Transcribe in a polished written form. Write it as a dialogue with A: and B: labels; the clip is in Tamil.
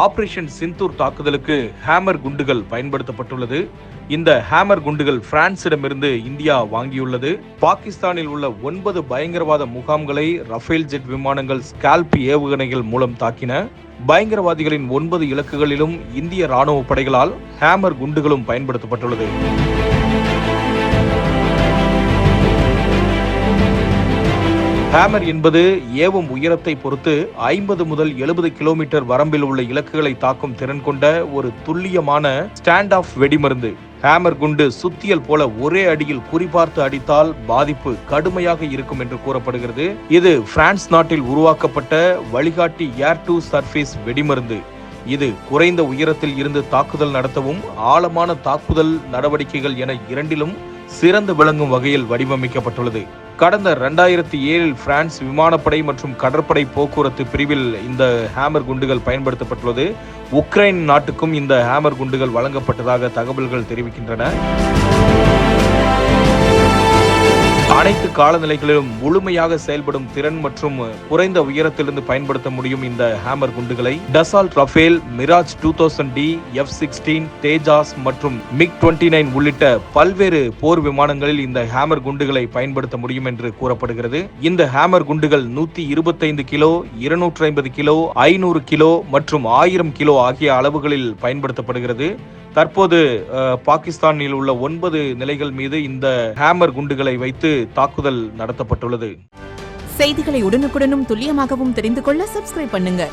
A: ஆபரேஷன் சிந்தூர் தாக்குதலுக்கு ஹேமர் குண்டுகள் பயன்படுத்தப்பட்டுள்ளது. இந்த ஹேமர் குண்டுகள் பிரான்சிடமிருந்து இந்தியா வாங்கியுள்ளது. பாகிஸ்தானில் உள்ள 9 பயங்கரவாத முகாம்களை ரஃபேல் ஜெட் விமானங்கள் ஸ்கால்ப் ஏவுகணைகள் மூலம் தாக்கின. பயங்கரவாதிகளின் 9 இலக்குகளிலும் இந்திய ராணுவ படைகளால் ஹேமர் குண்டுகளும் பயன்படுத்தப்பட்டுள்ளது. ஹேமர் என்பது ஏவும் உயரத்தை பொறுத்து 50 முதல் 70 கிலோமீட்டர் வரம்பில் உள்ள இலக்குகளை தாக்கும் திறன் கொண்ட ஒரு துல்லியமான ஸ்டாண்ட் ஆஃப் வெடிமருந்து. ஹேமர் குண்டு சுத்தியல் போல ஒரே அடியில் குறிபார்த்து அடித்தால் பாதிப்பு கடுமையாக இருக்கும் என்று கூறப்படுகிறது. இது பிரான்ஸ் நாட்டில் உருவாக்கப்பட்ட வழிகாட்டி ஏர் டு சர்ஃபேஸ் வெடிமருந்து. இது குறைந்த உயரத்தில் இருந்து தாக்குதல் நடத்தவும் ஆழமான தாக்குதல் நடவடிக்கைகள் என இரண்டிலும் சிறந்து விளங்கும் வகையில் வடிவமைக்கப்பட்டுள்ளது. கடந்த 2007 பிரான்ஸ் விமானப்படை மற்றும் கடற்படை போக்குவரத்து பிரிவில் இந்த ஹேமர் குண்டுகள் பயன்படுத்தப்பட்டுள்ளது. உக்ரைன் நாட்டுக்கும் இந்த ஹேமர் குண்டுகள் வழங்கப்பட்டதாக தகவல்கள் தெரிவிக்கின்றன. அனைத்து காலநிலைகளிலும் முழுமையாக செயல்படும் திறன் மற்றும் குறைந்த உயரத்திலிருந்து பயன்படுத்த முடியும் இந்த ஹேமர் குண்டுகளை Dassault Rafale, Mirage 2000D, F-16, Tejas மற்றும் MiG-29 உள்ளிட்ட பல்வேறு போர் விமானங்களில் இந்த ஹேமர் குண்டுகளை பயன்படுத்த முடியும் என்று கூறப்படுகிறது. இந்த ஹேமர் குண்டுகள் 125 கிலோ, 250 கிலோ, 500 கிலோ மற்றும் 1000 கிலோ ஆகிய அளவுகளில் பயன்படுத்தப்படுகிறது. தற்போது பாகிஸ்தானில் உள்ள 9 நிலைகள் மீது இந்த ஹேமர் குண்டுகளை வைத்து தாக்குதல் நடத்தப்பட்டுள்ளது.
B: செய்திகளை உடனுக்குடனும் துல்லியமாகவும் தெரிந்து கொள்ள சப்ஸ்கிரைப் பண்ணுங்க.